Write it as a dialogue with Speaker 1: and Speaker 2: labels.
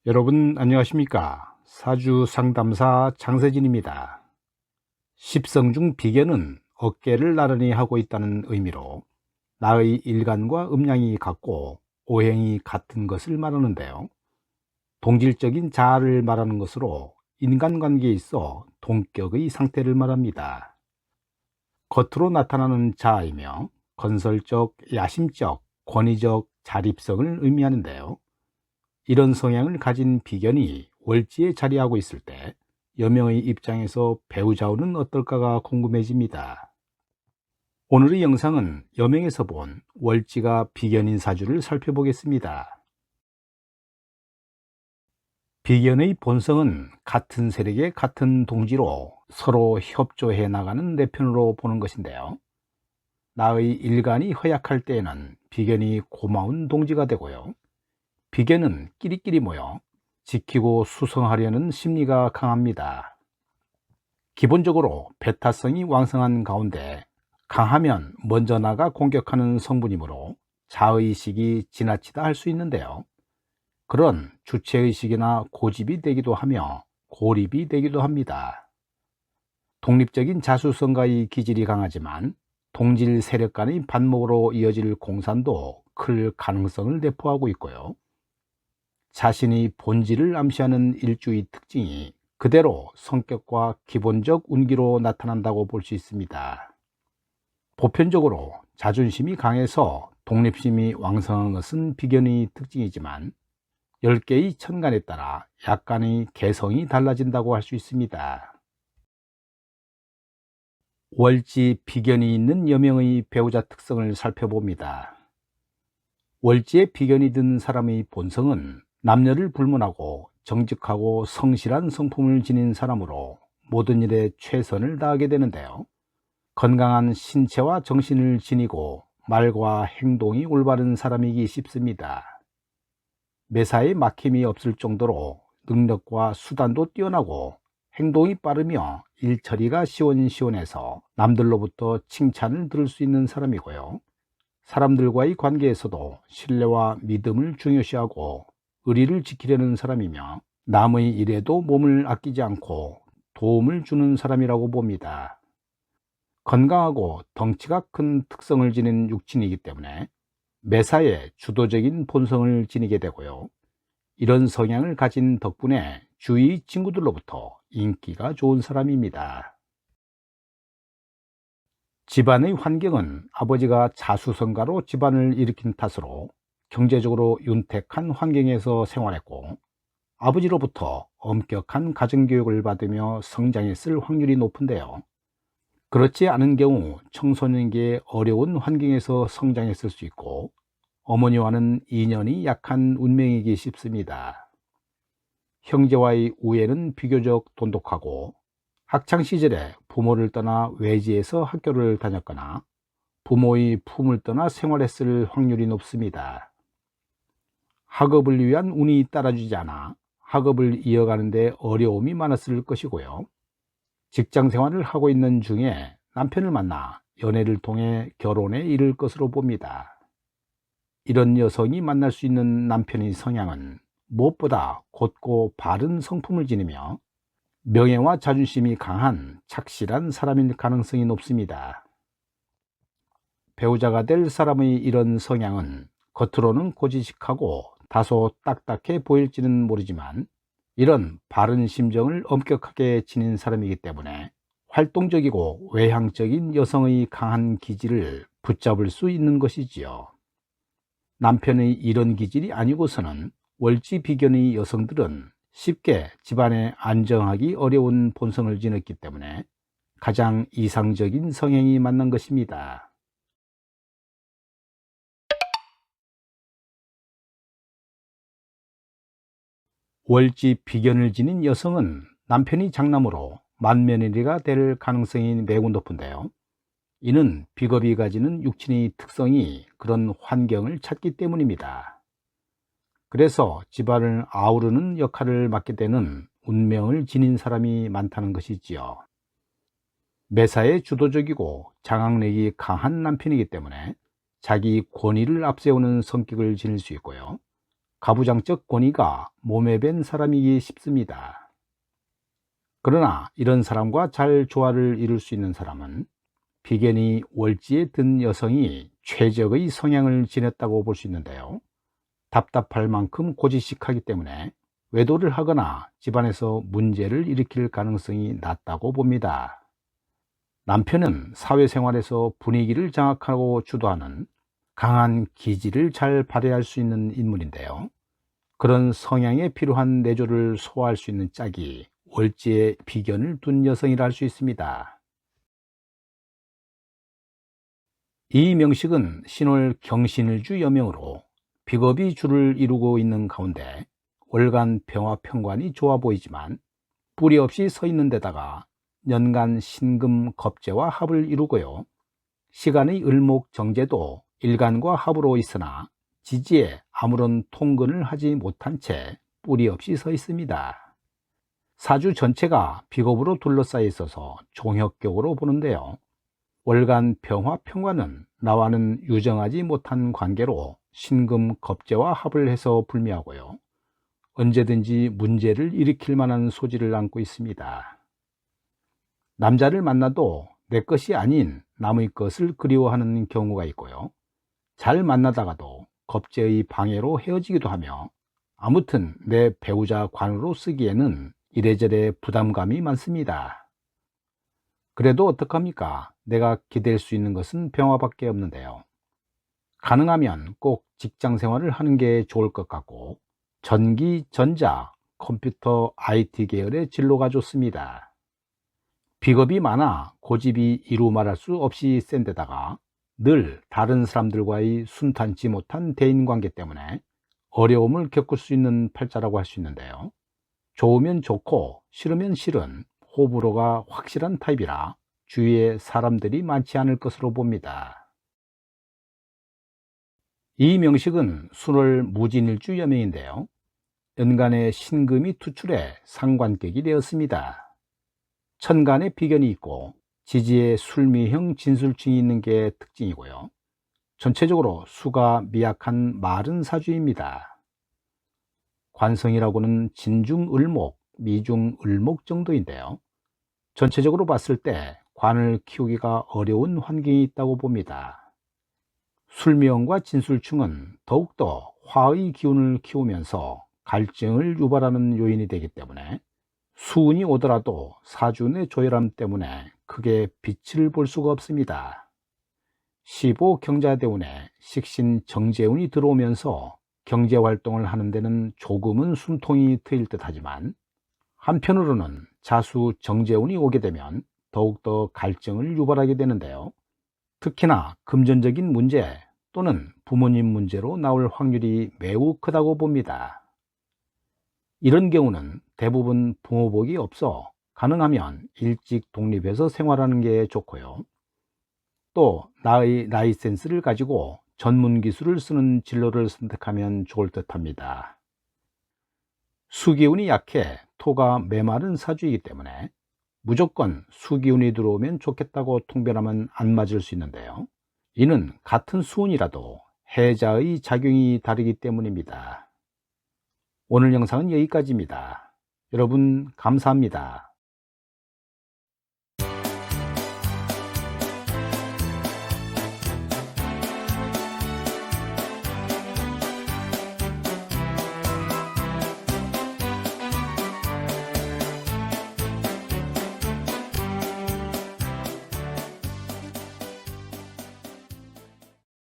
Speaker 1: 여러분 안녕하십니까? 사주 상담사 장세진입니다. 십성 중 비견은 어깨를 나란히 하고 있다는 의미로 나의 일간과 음양이 같고 오행이 같은 것을 말하는데요. 동질적인 자아를 말하는 것으로 인간관계에 있어 동격의 상태를 말합니다. 겉으로 나타나는 자아이며 건설적, 야심적, 권위적 자립성을 의미하는데요. 이런 성향을 가진 비견이 월지에 자리하고 있을 때 여명의 입장에서 배우자우는 어떨까가 궁금해집니다. 오늘의 영상은 여명에서 본 월지가 비견인 사주를 살펴보겠습니다. 비견의 본성은 같은 세력의 같은 동지로 서로 협조해 나가는 내편으로 보는 것인데요. 나의 일간이 허약할 때에는 비견이 고마운 동지가 되고요. 비견은 끼리끼리 모여 지키고 수성하려는 심리가 강합니다. 기본적으로 배타성이 왕성한 가운데 강하면 먼저 나가 공격하는 성분이므로 자의식이 지나치다 할 수 있는데요. 그런 주체의식이나 고집이 되기도 하며 고립이 되기도 합니다. 독립적인 자수성가의 기질이 강하지만 동질 세력 간의 반목으로 이어질 공산도 클 가능성을 내포하고 있고요. 자신이 본질을 암시하는 일주의 특징이 그대로 성격과 기본적 운기로 나타난다고 볼 수 있습니다. 보편적으로 자존심이 강해서 독립심이 왕성한 것은 비견의 특징이지만 10개의 천간에 따라 약간의 개성이 달라진다고 할 수 있습니다. 월지 비견이 있는 여명의 배우자 특성을 살펴봅니다. 월지에 비견이 든 사람의 본성은 남녀를 불문하고 정직하고 성실한 성품을 지닌 사람으로 모든 일에 최선을 다하게 되는데요. 건강한 신체와 정신을 지니고 말과 행동이 올바른 사람이기 쉽습니다. 매사에 막힘이 없을 정도로 능력과 수단도 뛰어나고 행동이 빠르며 일처리가 시원시원해서 남들로부터 칭찬을 들을 수 있는 사람이고요. 사람들과의 관계에서도 신뢰와 믿음을 중요시하고 의리를 지키려는 사람이며 남의 일에도 몸을 아끼지 않고 도움을 주는 사람이라고 봅니다. 건강하고 덩치가 큰 특성을 지닌 육친이기 때문에 매사에 주도적인 본성을 지니게 되고요. 이런 성향을 가진 덕분에 주위 친구들로부터 인기가 좋은 사람입니다. 집안의 환경은 아버지가 자수성가로 집안을 일으킨 탓으로 경제적으로 윤택한 환경에서 생활했고 아버지로부터 엄격한 가정교육을 받으며 성장했을 확률이 높은데요. 그렇지 않은 경우 청소년기에 어려운 환경에서 성장했을 수 있고 어머니와는 인연이 약한 운명이기 쉽습니다. 형제와의 우애는 비교적 돈독하고 학창시절에 부모를 떠나 외지에서 학교를 다녔거나 부모의 품을 떠나 생활했을 확률이 높습니다. 학업을 위한 운이 따라주지 않아 학업을 이어가는 데 어려움이 많았을 것이고요. 직장 생활을 하고 있는 중에 남편을 만나 연애를 통해 결혼에 이를 것으로 봅니다. 이런 여성이 만날 수 있는 남편의 성향은 무엇보다 곧고 바른 성품을 지니며 명예와 자존심이 강한 착실한 사람일 가능성이 높습니다. 배우자가 될 사람의 이런 성향은 겉으로는 고지식하고 다소 딱딱해 보일지는 모르지만 이런 바른 심정을 엄격하게 지닌 사람이기 때문에 활동적이고 외향적인 여성의 강한 기질을 붙잡을 수 있는 것이지요. 남편의 이런 기질이 아니고서는 월지 비견의 여성들은 쉽게 집안에 안정하기 어려운 본성을 지녔기 때문에 가장 이상적인 성향이 맞는 것입니다. 월지 비견을 지닌 여성은 남편이 장남으로 맏며느리가 될 가능성이 매우 높은데요. 이는 비겁이 가지는 육친의 특성이 그런 환경을 찾기 때문입니다. 그래서 집안을 아우르는 역할을 맡게 되는 운명을 지닌 사람이 많다는 것이지요. 매사에 주도적이고 장악력이 강한 남편이기 때문에 자기 권위를 앞세우는 성격을 지닐 수 있고요. 가부장적 권위가 몸에 밴 사람이기 쉽습니다. 그러나 이런 사람과 잘 조화를 이룰 수 있는 사람은 비견이 월지에 든 여성이 최적의 성향을 지녔다고 볼 수 있는데요. 답답할 만큼 고지식하기 때문에 외도를 하거나 집안에서 문제를 일으킬 가능성이 낮다고 봅니다. 남편은 사회생활에서 분위기를 장악하고 주도하는 강한 기질을 잘 발휘할 수 있는 인물인데요. 그런 성향에 필요한 내조를 소화할 수 있는 짝이 월지에 비견을 둔 여성이라 할 수 있습니다. 이 명식은 신월 경신일주 여명으로 비겁이 주를 이루고 있는 가운데 월간 병화 평관이 좋아 보이지만 뿌리 없이 서 있는 데다가 연간 신금 겁재와 합을 이루고요. 시간의 을목 정제도 일간과 합으로 있으나 지지에 아무런 통근을 하지 못한 채 뿌리 없이 서 있습니다. 사주 전체가 비겁으로 둘러싸여 있어서 종혁격으로 보는데요. 월간 병화 평관은 나와는 유정하지 못한 관계로 신금 겁재와 합을 해서 불미하고요. 언제든지 문제를 일으킬 만한 소지를 안고 있습니다. 남자를 만나도 내 것이 아닌 남의 것을 그리워하는 경우가 있고요. 잘 만나다가도 겁재의 방해로 헤어지기도 하며 아무튼 내 배우자 관으로 쓰기에는 이래저래 부담감이 많습니다. 그래도 어떡합니까? 내가 기댈 수 있는 것은 병화밖에 없는데요. 가능하면 꼭 직장 생활을 하는 게 좋을 것 같고 전기, 전자, 컴퓨터, IT 계열의 진로가 좋습니다. 비겁이 많아 고집이 이루 말할 수 없이 센 데다가 늘 다른 사람들과의 순탄치 못한 대인관계 때문에 어려움을 겪을 수 있는 팔자라고 할 수 있는데요. 좋으면 좋고 싫으면 싫은 호불호가 확실한 타입이라 주위에 사람들이 많지 않을 것으로 봅니다. 이 명식은 순월 무진일주 여명인데요. 연간에 신금이 투출해 상관격이 되었습니다. 천간에 비견이 있고 지지에 술미형 진술층이 있는 게 특징이고요. 전체적으로 수가 미약한 마른 사주입니다. 관성이라고는 진중을목, 미중을목 정도인데요. 전체적으로 봤을 때 관을 키우기가 어려운 환경이 있다고 봅니다. 술미형과 진술충은 더욱더 화의 기운을 키우면서 갈증을 유발하는 요인이 되기 때문에 수운이 오더라도 사주의 조열함 때문에 크게 빛을 볼 수가 없습니다. 15 경자대운에 식신 정제운이 들어오면서 경제활동을 하는 데는 조금은 숨통이 트일 듯 하지만 한편으로는 자수 정제운이 오게 되면 더욱더 갈증을 유발하게 되는데요. 특히나 금전적인 문제 또는 부모님 문제로 나올 확률이 매우 크다고 봅니다. 이런 경우는 대부분 부모복이 없어 가능하면 일찍 독립해서 생활하는 게 좋고요. 또 나의 라이센스를 가지고 전문 기술을 쓰는 진로를 선택하면 좋을 듯 합니다. 수기운이 약해 토가 메마른 사주이기 때문에 무조건 수기운이 들어오면 좋겠다고 통변하면 안 맞을 수 있는데요. 이는 같은 수운이라도 해자의 작용이 다르기 때문입니다. 오늘 영상은 여기까지입니다. 여러분 감사합니다.